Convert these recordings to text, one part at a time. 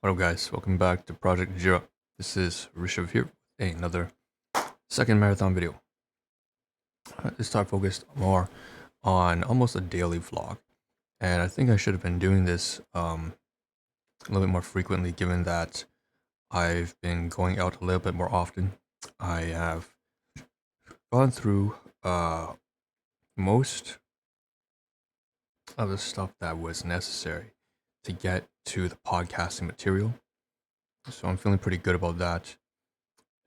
What up guys, welcome back to Project Jira. This is Rishabh here with another second marathon video. This time focused more on almost a daily vlog. And I think I should have been doing this a little bit more frequently given that I've been going out a little bit more often. I have gone through most of the stuff that was necessary to get to the podcasting material. So I'm feeling pretty good about that.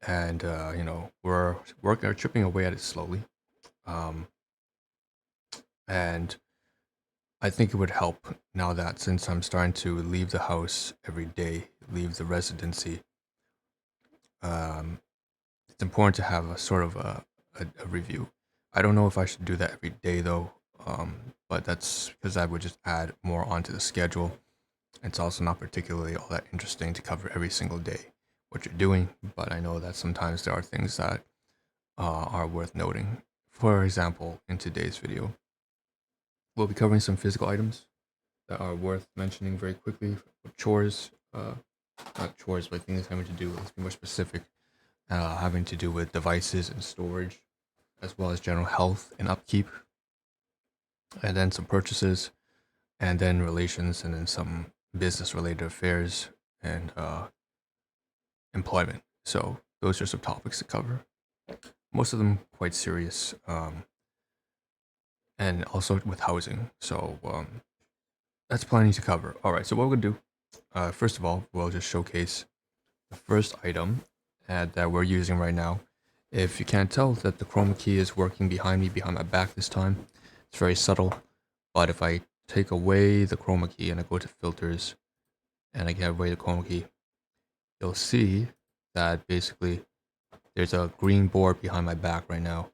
And we're chipping away at it slowly. And I think it would help now that since I'm starting to leave the house every day, leave the residency, it's important to have a sort of a review. I don't know if I should do that every day though, but that's because that would just add more onto the schedule. It's also not particularly all that interesting to cover every single day what you're doing, but I know that sometimes there are things that are worth noting. For example, in today's video, we'll be covering some physical items that are worth mentioning very quickly. Chores, not chores, but things having to do, let's be more specific, having to do with devices and storage, as well as general health and upkeep, and then some purchases, and then relations, and then some business-related affairs and employment. So those are some topics to cover. Most of them quite serious, and also with housing. So that's plenty to cover. All right, so what we're gonna do, first of all, we'll just showcase the first item that we're using right now. If you can't tell that the chroma key is working behind my back this time, it's very subtle. But if I take away the chroma key and I go to filters and I get away the chroma key, you'll see that basically there's a green board behind my back right now.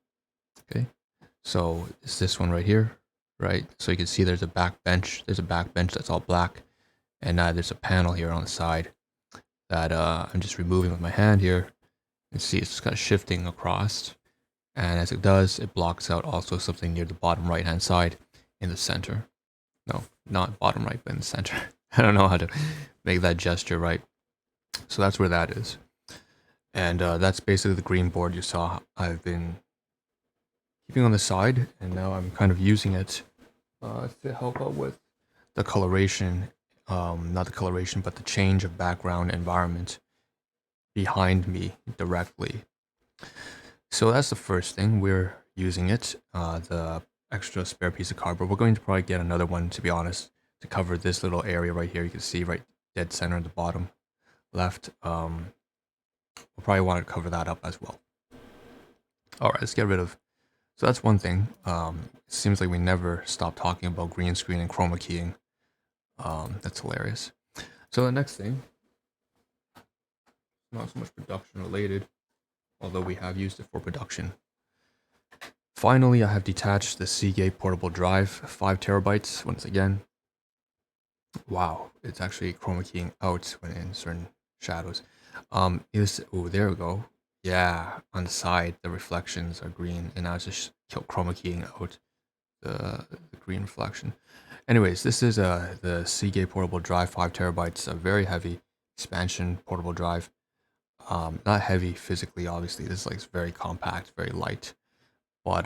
Okay, so it's this one right here, right? So you can see there's a back bench. There's a back bench that's all black, and there's a panel here on the side that I'm just removing with my hand here. You can see it's kind of shifting across, and as it does, it blocks out also something near the bottom right hand side in the center. No, not bottom right, but in the center. I don't know how to make that gesture right. So that's where that is. And that's basically the green board you saw I've been keeping on the side, and now I'm kind of using it to help out with the coloration, not the coloration, but the change of background environment behind me directly. So that's the first thing. We're using it, the extra spare piece of cardboard. We're going to probably get another one, to be honest, to cover this little area right here. You can see right dead center at the bottom left. We'll probably want to cover that up as well. All right, let's get rid of. So that's one thing. It seems like we never stop talking about green screen and chroma keying. That's hilarious. So the next thing, not so much production related, although we have used it for production. Finally, I have detached the Seagate portable drive, 5 terabytes. Once again, wow, it's actually chroma keying out when in certain shadows. Oh, there we go. Yeah, on the side, the reflections are green, and now it's just chroma keying out the green reflection. Anyways, this is the Seagate portable drive, 5 terabytes, a very heavy expansion portable drive. Not heavy physically, obviously. This is like very compact, very light. But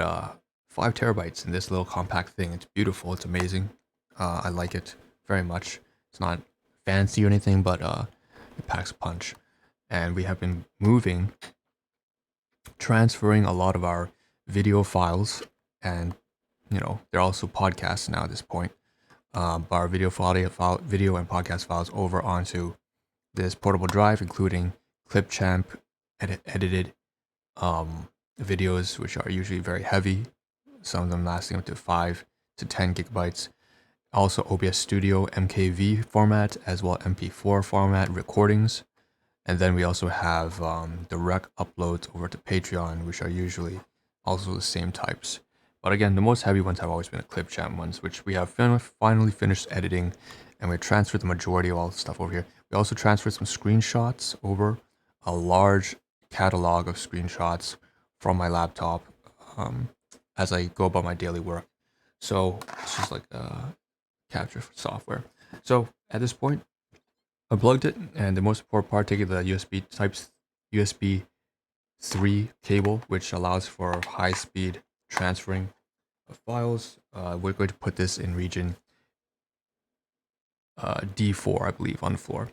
5 terabytes in this little compact thing. It's beautiful. It's amazing. I like it very much. It's not fancy or anything, but it packs a punch. And we have been transferring a lot of our video files, and they're also podcasts now at this point. Our video and podcast files over onto this portable drive, including Clipchamp edited videos, which are usually very heavy, some of them lasting up to 5 to 10 gigabytes. Also OBS Studio MKV format, as well MP4 format recordings. And then we also have direct uploads over to Patreon, which are usually also the same types. But again, the most heavy ones have always been the Clipchamp ones, which we have finally finished editing, and we transferred the majority of all the stuff over here. We also transferred some screenshots over, a large catalog of screenshots from my laptop as I go about my daily work. So it's just like capture software. So at this point, Unplugged it, and the most important part, taking the USB 3 cable, which allows for high-speed transferring of files. We're going to put this in region D4, I believe, on the floor,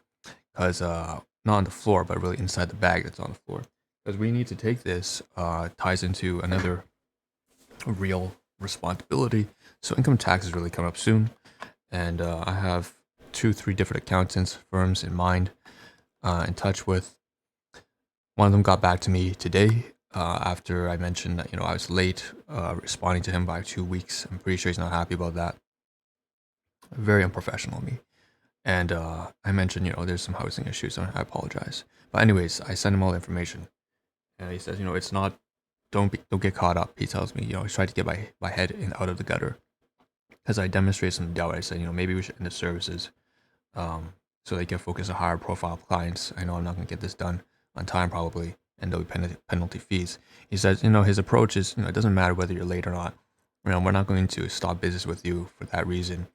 because not on the floor, but really inside the bag that's on the floor, because we need to take this. Ties into another real responsibility. So income tax is really coming up soon, and I have 2-3 different accountants firms in mind, in touch with. One of them got back to me today, after I mentioned that I was late responding to him by 2 weeks. I'm pretty sure he's not happy about that. Very unprofessional of me. And I mentioned there's some housing issues, and I apologize. But anyways, I sent him all the information, and he says it's not. Don't get caught up. He tells me he's trying to get my head out of the gutter, because I demonstrated some doubt. I said maybe we should end the services, so they can focus on higher profile clients. I know I'm not going to get this done on time probably, and there'll be penalty fees. He says his approach is it doesn't matter whether you're late or not. We're not going to stop business with you for that reason.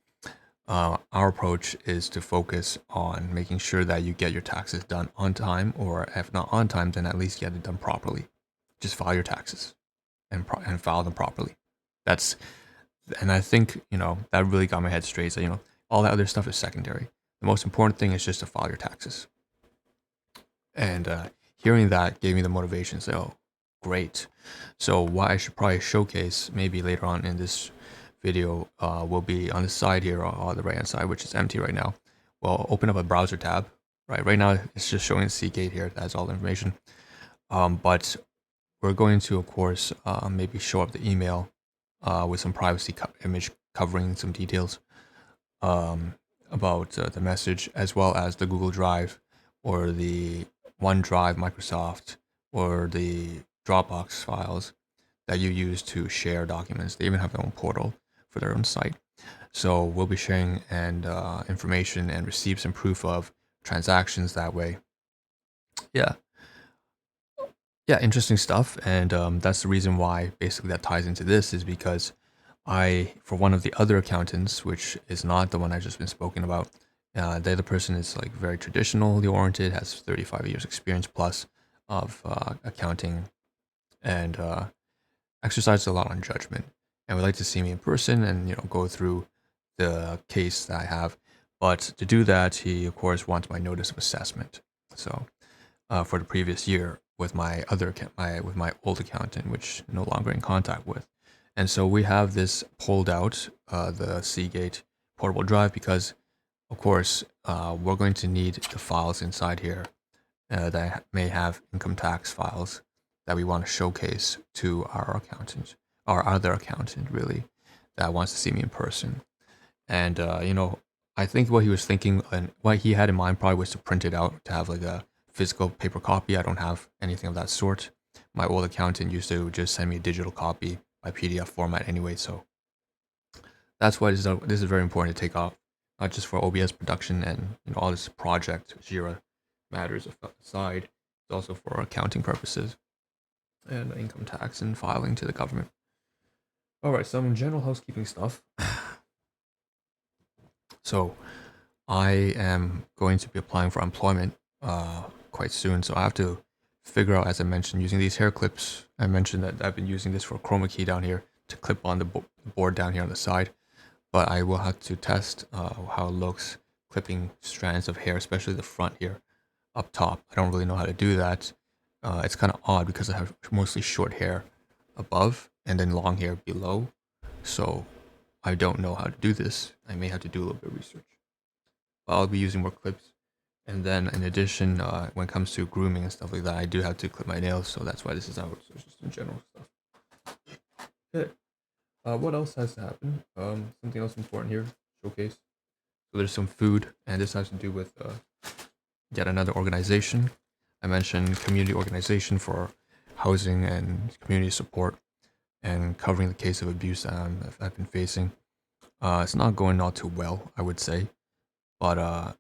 Our approach is to focus on making sure that you get your taxes done on time, or if not on time, then at least get it done properly. Just file your taxes and file them properly. And I think that really got my head straight. So all that other stuff is secondary. The most important thing is just to file your taxes. And hearing that gave me the motivation. So great. So what I should probably showcase maybe later on in this video will be on the side here, on the right hand side, which is empty right now. Well, open up a browser tab. Right now it's just showing the Seagate here. That's all the information. But we're going to, of course, maybe show up the email with some privacy image covering some details about the message, as well as the Google Drive or the OneDrive, Microsoft, or the Dropbox files that you use to share documents. They even have their own portal for their own site. So we'll be sharing information and receipts and proof of transactions that way. Yeah, interesting stuff. And that's the reason why basically that ties into this, is because for one of the other accountants, which is not the one I've just been spoken about, the other person is like very traditionally oriented, has 35 years experience plus of accounting, and exercises a lot on judgment, and would like to see me in person and go through the case that I have. But to do that, he of course wants my notice of assessment. So for the previous year with my old accountant, which no longer in contact with. And so we have this pulled out, the Seagate portable drive, because of course we're going to need the files inside here that may have income tax files that we want to showcase to our accountant, our other accountant really, that wants to see me in person. And I think what he was thinking and what he had in mind probably was to print it out, to have like a physical paper copy. I don't have anything of that sort. My old accountant used to just send me a digital copy by PDF format anyway, so that's why this is very important to take off, not just for OBS production and all this project Jira matters aside, it's also for accounting purposes and income tax and filing to the government. All right, some general housekeeping stuff. So I am going to be applying for employment quite soon, so I have to figure out, as I mentioned, using these hair clips. I mentioned that I've been using this for a chroma key down here to clip on the board down here on the side, but I will have to test how it looks clipping strands of hair, especially the front here up top. I don't really know how to do that. It's kind of odd because I have mostly short hair above and then long hair below, so I don't know how to do this. I may have to do a little bit of research, but I'll be using more clips. And then in addition, when it comes to grooming and stuff like that, I do have to clip my nails, so that's why this is out. So it's just some general stuff. Okay. What else has to happen? Something else important here, showcase. So there's some food, and this has to do with yet another organization. I mentioned community organization for housing and community support, and covering the case of abuse that I've been facing. It's not going all too well, I would say, but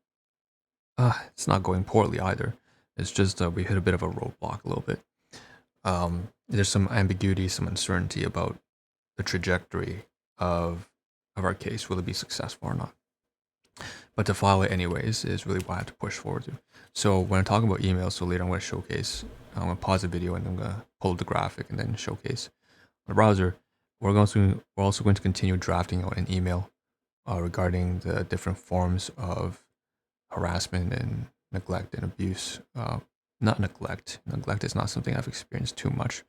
it's not going poorly either. It's just we hit a bit of a roadblock a little bit. There's some ambiguity, some uncertainty about the trajectory of our case. Will it be successful or not? but to file it anyways is really what I have to push forward to. So when I'm talking about emails, so later I'm going to showcase, I'm going to pause the video and I'm going to pull the graphic and then showcase on the browser. We're also going to continue drafting out an email regarding the different forms of harassment and neglect and abuse. Not neglect. Neglect is not something I've experienced too much.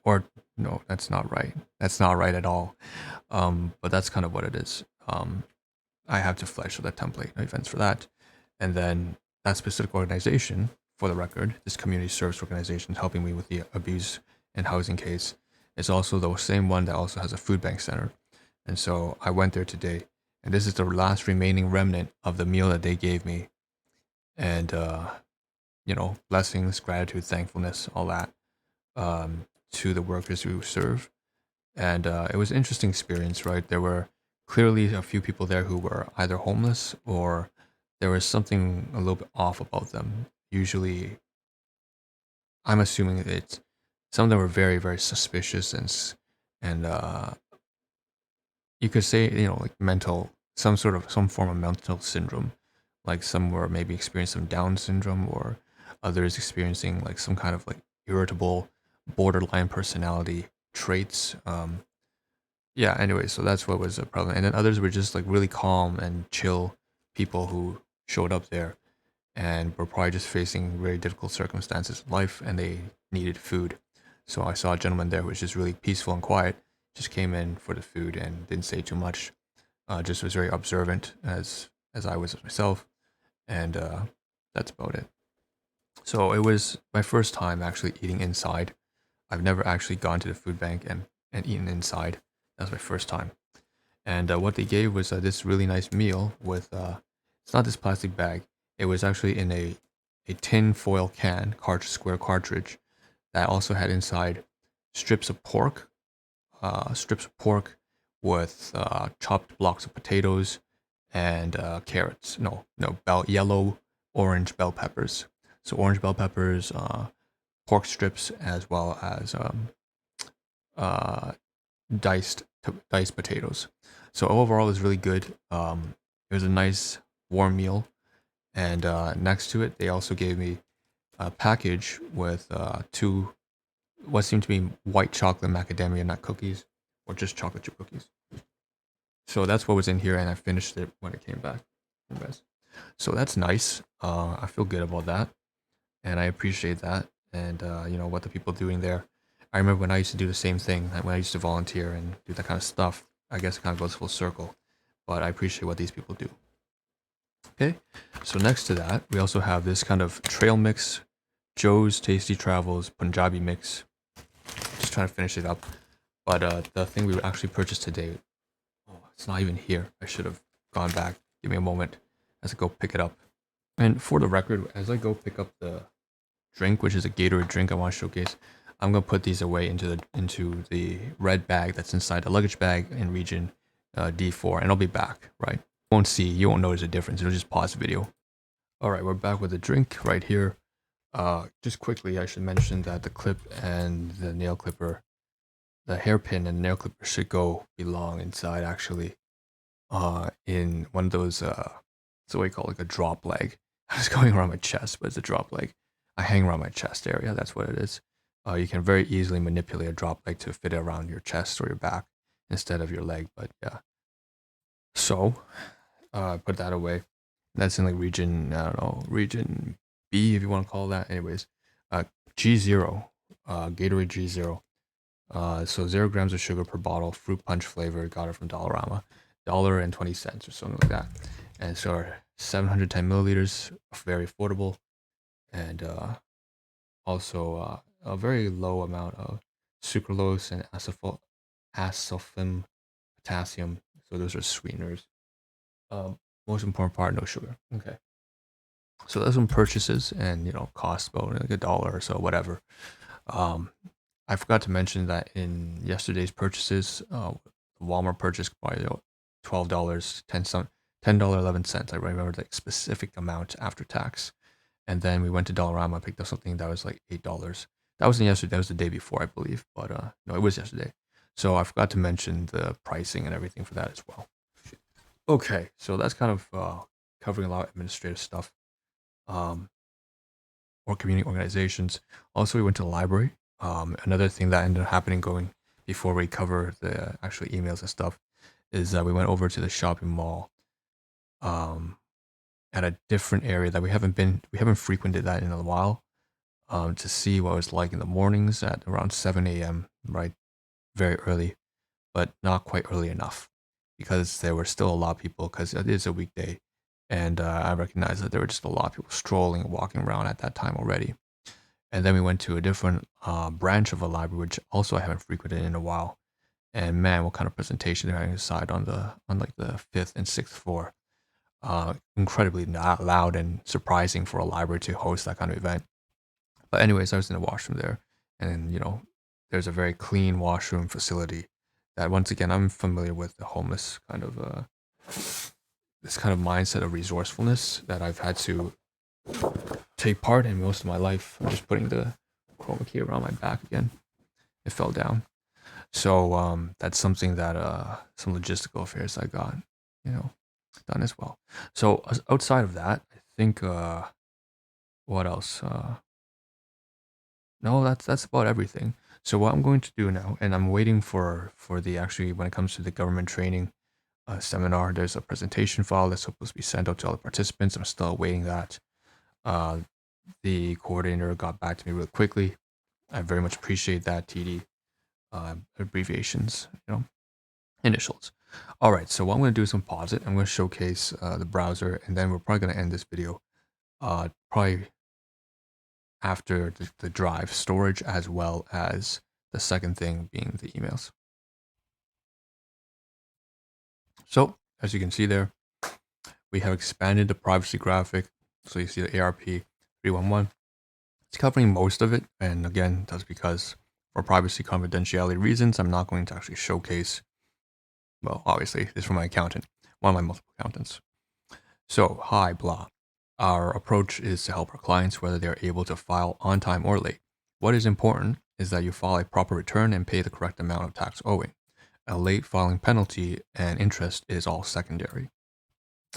Or no, that's not right. That's not right at all. But that's kind of what it is. I have to flesh out that template events for that. And then that specific organization, for the record, this community service organization helping me with the abuse and housing case, is also the same one that also has a food bank center. And so I went there today, and this is the last remaining remnant of the meal that they gave me. And, blessings, gratitude, thankfulness, all that, to the workers who serve. And it was an interesting experience, right? There were clearly a few people there who were either homeless or there was something a little bit off about them. Usually, I'm assuming it's some of them were very, very suspicious and you could say, like some form of mental syndrome. Like some were maybe experiencing some Down syndrome, or others experiencing like some kind of like irritable, borderline personality traits. Yeah, anyway, so that's what was a problem. And then others were just like really calm and chill people who showed up there and were probably just facing very difficult circumstances in life and they needed food. So I saw a gentleman there who was just really peaceful and quiet, just came in for the food and didn't say too much. Just was very observant as I was myself, and that's about it. So it was my first time actually eating inside. I've never actually gone to the food bank and eaten inside. That was my first time. And what they gave was this really nice meal with, it's not this plastic bag. It was actually in a tin foil can, square cartridge, that also had inside strips of pork with chopped blocks of potatoes and carrots. Yellow, orange bell peppers. So orange bell peppers, pork strips, as well as diced potatoes. So overall, it was really good. It was a nice warm meal, and next to it, they also gave me a package with two what seemed to be white chocolate macadamia nut cookies, or just chocolate chip cookies. So that's what was in here, and I finished it when I came back. So that's nice. I feel good about that, and I appreciate that. And what the people doing there. I remember when I used to do the same thing, when I used to volunteer and do that kind of stuff. I guess it kind of goes full circle, but I appreciate what these people do. Okay, so next to that, we also have this kind of trail mix, Joe's Tasty Travels Punjabi mix. Just trying to finish it up. But the thing we actually purchased today, it's not even here. I should have gone back. Give me a moment as I go pick it up. And for the record, as I go pick up the drink, which is a Gatorade drink I want to showcase, I'm gonna put these away into the red bag that's inside the luggage bag in region D4, and I'll be back. Right? You won't notice a difference. It'll just pause the video. All right, we're back with the drink right here. Just quickly, I should mention that the clip and the nail clipper, the hairpin and nail clipper should belong inside actually. In one of those it's what we call like a drop leg. I was going around my chest, but it's a drop leg. I hang around my chest area. That's what it is. You can very easily manipulate a drop leg to fit it around your chest or your back instead of your leg. But yeah. So, put that away. That's in like region B if you want to call that. Anyways, G0, Gatorade G0. So 0 grams of sugar per bottle, fruit punch flavor. Got it from Dollarama, $1.20 or something like that. And so 710 milliliters, very affordable, and also a very low amount of sucralose and asulfame potassium. So those are sweeteners. Most important part, no sugar. Okay. So that's some purchases, and cost about like $1 or so, whatever. I forgot to mention that in yesterday's purchases, Walmart purchased by $12, $10.11. I remember the specific amount after tax. And then we went to Dollarama, picked up something that was like $8. That wasn't yesterday, that was the day before, I believe. But no, it was yesterday. So I forgot to mention the pricing and everything for that as well. Okay, so that's kind of covering a lot of administrative stuff, um, or community organizations. Also, we went to the library. Another thing that ended up happening going before we cover the actual emails and stuff is that we went over to the shopping mall, um, at a different area that we haven't frequented that in a while, to see what it was like in the mornings at around 7 a.m., right? Very early, but not quite early enough because there were still a lot of people because it is a weekday. And I recognized that there were just a lot of people strolling and walking around at that time already. And then we went to a different branch of a library, which also I haven't frequented in a while. And man, what kind of presentation they're having inside on like the fifth and sixth floor. Incredibly loud and surprising for a library to host that kind of event. But anyways, I was in the washroom there, and there's a very clean washroom facility. That once again, I'm familiar with the homeless kind of this kind of mindset of resourcefulness that I've had to take part in most of my life. I'm just putting the chroma key around my back again. It fell down. So that's something that some logistical affairs I got, done as well. So outside of that, I think what else? No, that's about everything. So what I'm going to do now, and I'm waiting for the actually when it comes to the government training seminar, there's a presentation file that's supposed to be sent out to all the participants. I'm still awaiting that. Uh, the coordinator got back to me really quickly. I very much appreciate that, TD. Abbreviations, initials. All right, so what I'm going to do is I'm pause it. I'm going to showcase the browser, and then we're probably going to end this video probably after the drive storage, as well as the second thing being the emails. So as you can see there, we have expanded the privacy graphic. So you see the ARP 311. It's covering most of it. And again, that's because for privacy confidentiality reasons, I'm not going to actually showcase, well, obviously, this is from my accountant, one of my multiple accountants. So, hi, blah. Our approach is to help our clients whether they're able to file on time or late. What is important is that you file a proper return and pay the correct amount of tax owing. A late filing penalty and interest is all secondary.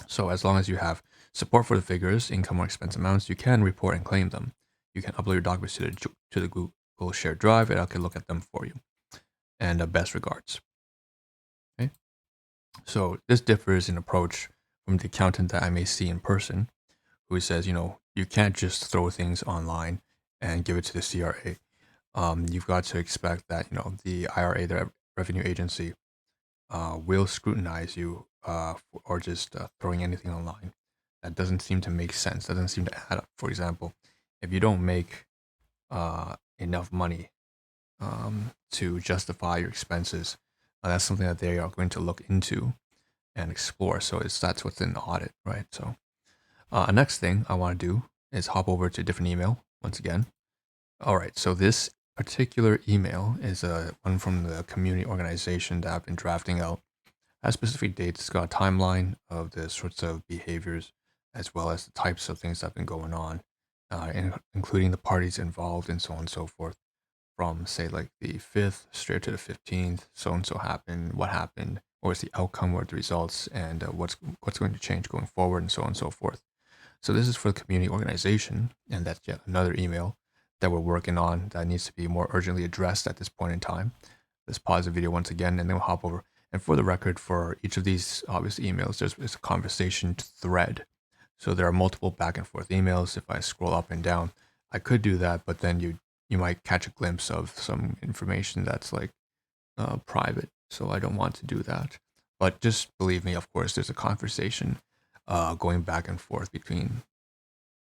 So as long as you have support for the figures, income or expense amounts, you can report and claim them. You can upload your documents to the Google Shared Drive, and I can look at them for you. And best regards. Okay. So this differs in approach from the accountant that I may see in person, who says, you can't just throw things online and give it to the CRA. You've got to expect that, the IRA, the revenue agency, will scrutinize you or just throwing anything online. That doesn't seem to make sense. That doesn't seem to add up. For example, if you don't make enough money to justify your expenses, that's something that they are going to look into and explore. So that's what's in the audit, right? So next thing I want to do is hop over to a different email once again. All right, so this particular email is one from the community organization that I've been drafting out. Has specific dates. It's got a timeline of the sorts of behaviors as well as the types of things that have been going on, including the parties involved and so on and so forth. From say like the 5th straight to the 15th, so and so happened, what happened, what was the outcome, what are the results, and what's going to change going forward, and so on and so forth. So this is for the community organization, and that's yet another email that we're working on that needs to be more urgently addressed at this point in time. Let's pause the video once again, and then we'll hop over. And for the record, for each of these obvious emails, there's a conversation thread. So there are multiple back and forth emails. If I scroll up and down, I could do that, but then you might catch a glimpse of some information that's like private. So I don't want to do that. But just believe me, of course, there's a conversation going back and forth between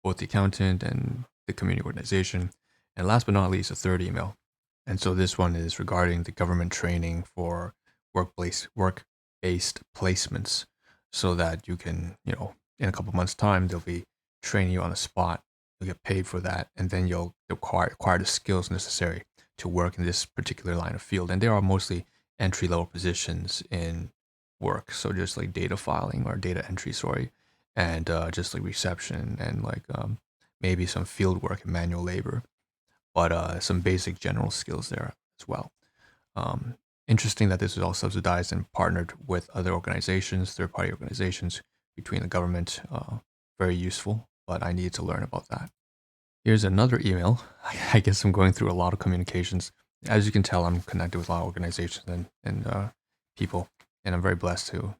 both the accountant and the community organization. And last but not least, a third email. And so this one is regarding the government training for work-based placements, so that you can, in a couple months' time, they'll be training you on the spot. You'll get paid for that, and then you'll acquire the skills necessary to work in this particular line of field. And there are mostly entry-level positions in work, so just like data filing or data entry, sorry, and just like reception and like maybe some field work and manual labor, but some basic general skills there as well. Interesting that this is all subsidized and partnered with other organizations, third-party organizations between the government. Very useful, but I needed to learn about that. Here's another email. I guess I'm going through a lot of communications. As you can tell, I'm connected with a lot of organizations and people, and I'm very blessed to,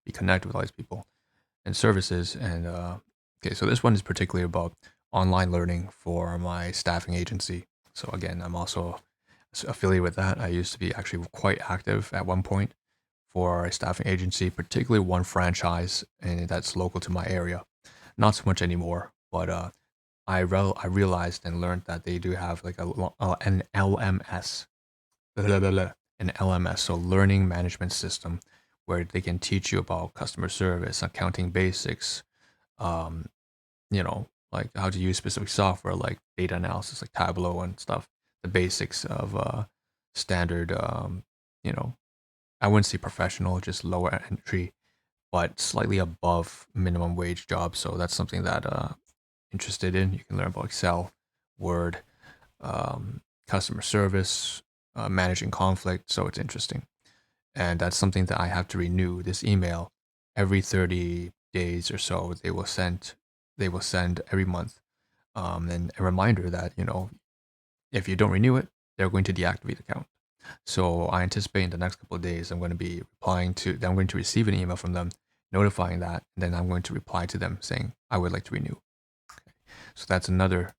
be connected with all these people and services. And okay, so this one is particularly about online learning for my staffing agency. So again, I'm also affiliated with that. I used to be actually quite active at one point for a staffing agency, particularly one franchise, and that's local to my area. Not so much anymore, but I realized and learned that they do have like an LMS, an LMS, so learning management system, where they can teach you about customer service, accounting basics, um, like how to use specific software like data analysis, like Tableau and stuff, the basics of standard, I wouldn't say professional, just lower entry, but slightly above minimum wage jobs. So that's something that interested in. You can learn about Excel, Word, customer service, managing conflict. So it's interesting. And that's something that I have to renew this email every 30 days or so. They will send every month. And a reminder that, if you don't renew it, they're going to deactivate the account. So I anticipate in the next couple of days, I'm going to be I'm going to receive an email from them notifying that. And then I'm going to reply to them saying, I would like to renew. Okay. So that's another.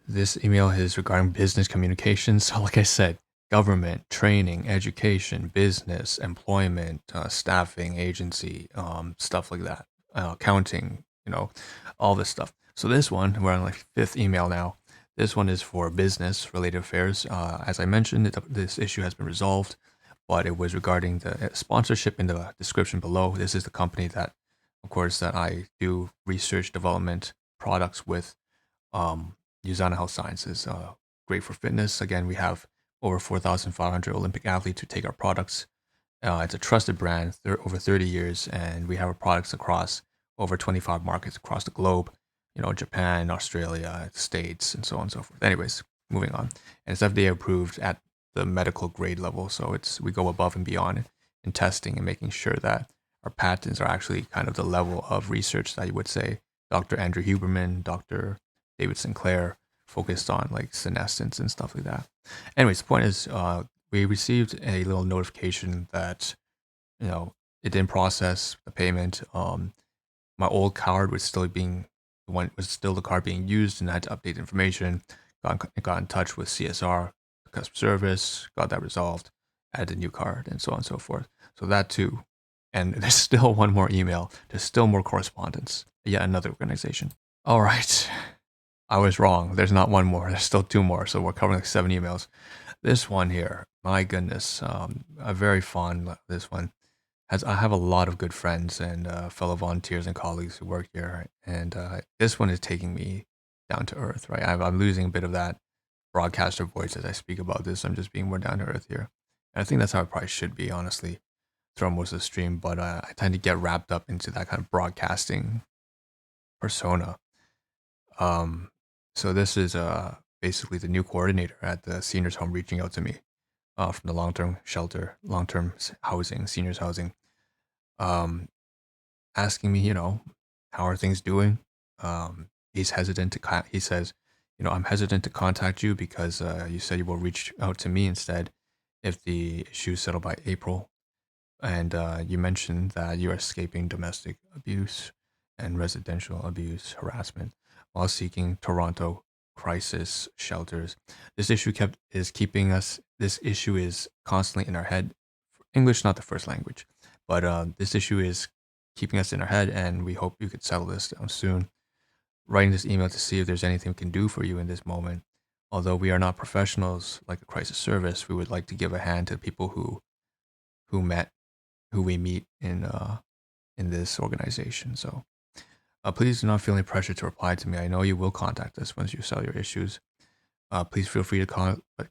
This email is regarding business communications. So like I said, government, training, education, business, employment, staffing, agency, stuff like that, accounting, all this stuff. So this one, we're on like 5th email now. This one is for business related affairs. As I mentioned, this issue has been resolved, but it was regarding the sponsorship in the description below. This is the company that, of course, that I do research development products with. Usana Health Sciences, great for fitness. Again, we have over 4,500 Olympic athletes who take our products. It's a trusted brand, over 30 years, and we have our products across over 25 markets across the globe. Japan, Australia, States, and so on and so forth. Anyways, moving on. And it's FDA approved at the medical grade level, so we go above and beyond in testing and making sure that our patents are actually kind of the level of research that you would say Dr. Andrew Huberman, Dr. David Sinclair focused on, like senescence and stuff like that. Anyways, the point is, we received a little notification that, it didn't process the payment. My old card was still the card being used, and I had to update information. Got in touch with CSR, customer service, got that resolved, added a new card, and so on and so forth. So that too. And there's still one more email. There's still more correspondence. Yet another organization. All right. I was wrong. There's not one more. There's still 2 more. So we're covering like 7 emails. This one here, my goodness, I'm very fond of this one. I have a lot of good friends and fellow volunteers and colleagues who work here. And this one is taking me down to earth, right? I'm losing a bit of that broadcaster voice as I speak about this. I'm just being more down to earth here. And I think that's how it probably should be, honestly, throughout most of the stream. But I tend to get wrapped up into that kind of broadcasting persona. So this is basically the new coordinator at the seniors home reaching out to me from the long-term shelter, long-term housing, seniors housing, asking me, how are things doing? He's hesitant to. He says, I'm hesitant to contact you because you said you will reach out to me instead if the issue is settled by April. And you mentioned that you are escaping domestic abuse and residential abuse, harassment, while seeking Toronto crisis shelters. This issue This issue is constantly in our head. English not the first language, but this issue is keeping us in our head, and we hope you could settle this down soon. Writing this email to see if there's anything we can do for you in this moment. Although we are not professionals like a crisis service, we would like to give a hand to people who we meet in this organization. So please do not feel any pressure to reply to me. I know you will contact us once you settle your issues. Please feel free to call, but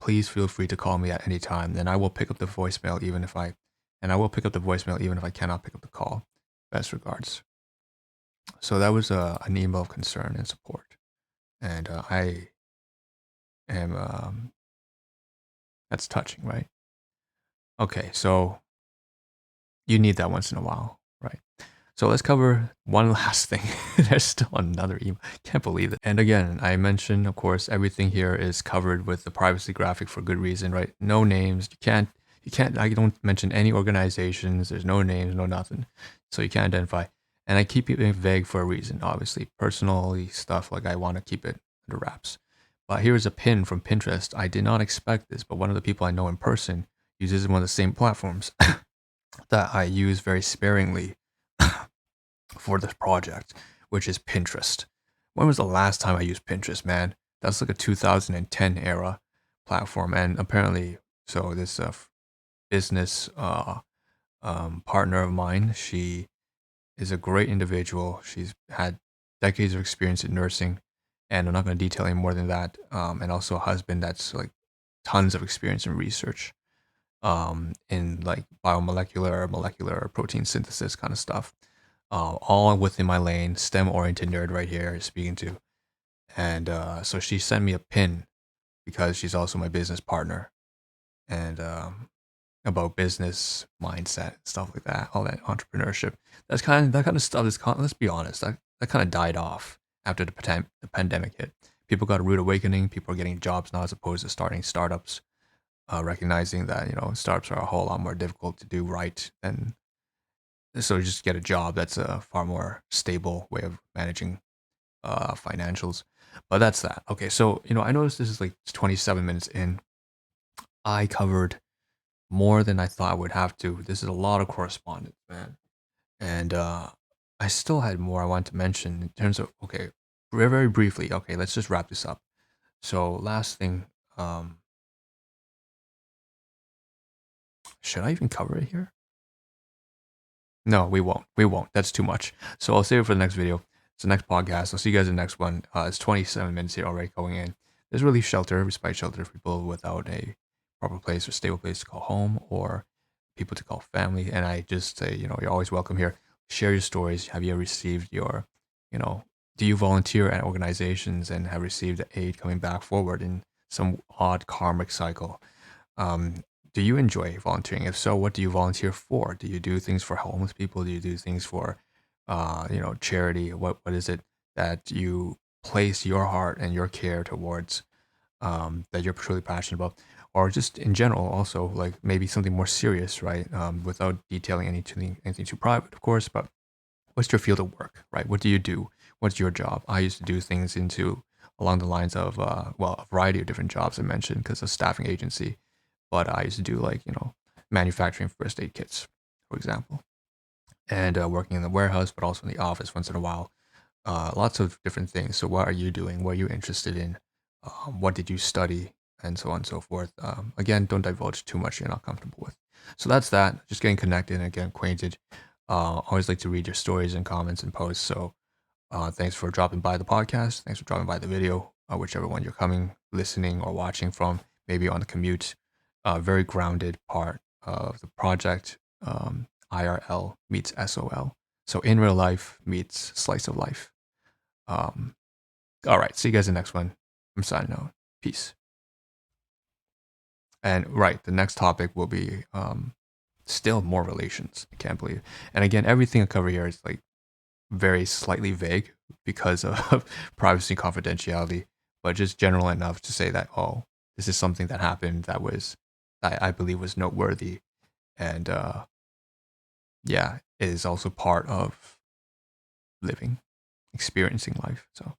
please feel free to call me at any time. And I will pick up the voicemail even if I cannot pick up the call. Best regards. So that was an email of concern and support, and I am. That's touching, right? Okay, so you need that once in a while, right? So let's cover one last thing. There's still another email. Can't believe it. And again, I mentioned, of course, everything here is covered with the privacy graphic for good reason, right? No names. You can't, I don't mention any organizations. There's no names, no nothing. So you can't identify. And I keep it vague for a reason, obviously. Personally stuff, like I want to keep it under wraps. But here's a pin from Pinterest. I did not expect this, but one of the people I know in person uses one of the same platforms that I use very sparingly for this project, which is Pinterest. When was the last time I used Pinterest, man? That's like a 2010 era platform. And apparently, so this business partner of mine, she is a great individual. She's had decades of experience in nursing, and I'm not going to detail any more than that. And also a husband that's like tons of experience in research in like biomolecular, molecular protein synthesis kind of stuff. All within my lane, STEM oriented nerd right here speaking to. And so she sent me a pin because she's also my business partner, and about business mindset, stuff like that, all that entrepreneurship. That kind of stuff is, let's be honest, that kind of died off after the pandemic hit. People got a rude awakening. People are getting jobs now as opposed to starting startups, recognizing that startups are a whole lot more difficult to do right than, so just get a job. That's a far more stable way of managing financials. But that's that. Okay, so I noticed this is like 27 minutes in. I covered more than I thought I would have to. This is a lot of correspondence, man. And I still had more I wanted to mention in terms of, okay, very, very briefly. Okay, let's just wrap this up. So last thing, should I even cover it here? No, we won't. We won't. That's too much. So I'll save it for the next video. It's the next podcast. I'll see you guys in the next one. It's 27 minutes here already going in. There's really shelter, respite shelter for people without a proper place or stable place to call home, or people to call family. And I just say, you're always welcome here. Share your stories. Have you received your, do you volunteer at organizations and have received aid coming back forward in some odd karmic cycle? Um, do you enjoy volunteering? If so, what do you volunteer for? Do you do things for homeless people? Do you do things for, charity? What is it that you place your heart and your care towards, that you're truly passionate about? Or just in general, also like maybe something more serious, right? Without detailing anything too private, of course. But what's your field of work, right? What do you do? What's your job? I used to do things along the lines of a variety of different jobs I mentioned because of staffing agency, but I used to do like manufacturing first aid kits, for example, and working in the warehouse, but also in the office once in a while. Lots of different things. So what are you doing? What are you interested in? What did you study? And so on and so forth. Again, don't divulge too much you're not comfortable with. So that's that. Just getting connected and getting acquainted. Always like to read your stories and comments and posts. So thanks for dropping by the podcast. Thanks for dropping by the video, whichever one you're coming, listening, or watching from, maybe on the commute. Very grounded part of the project. IRL meets SOL. So in real life meets slice of life. All right. See you guys in the next one. I'm signing out. Peace. And right, the next topic will be still more relations. I can't believe it. And again, everything I cover here is like very slightly vague because of privacy and confidentiality, but just general enough to say that, oh, this is something that happened that I believe was noteworthy. And yeah, it is also part of living, experiencing life. So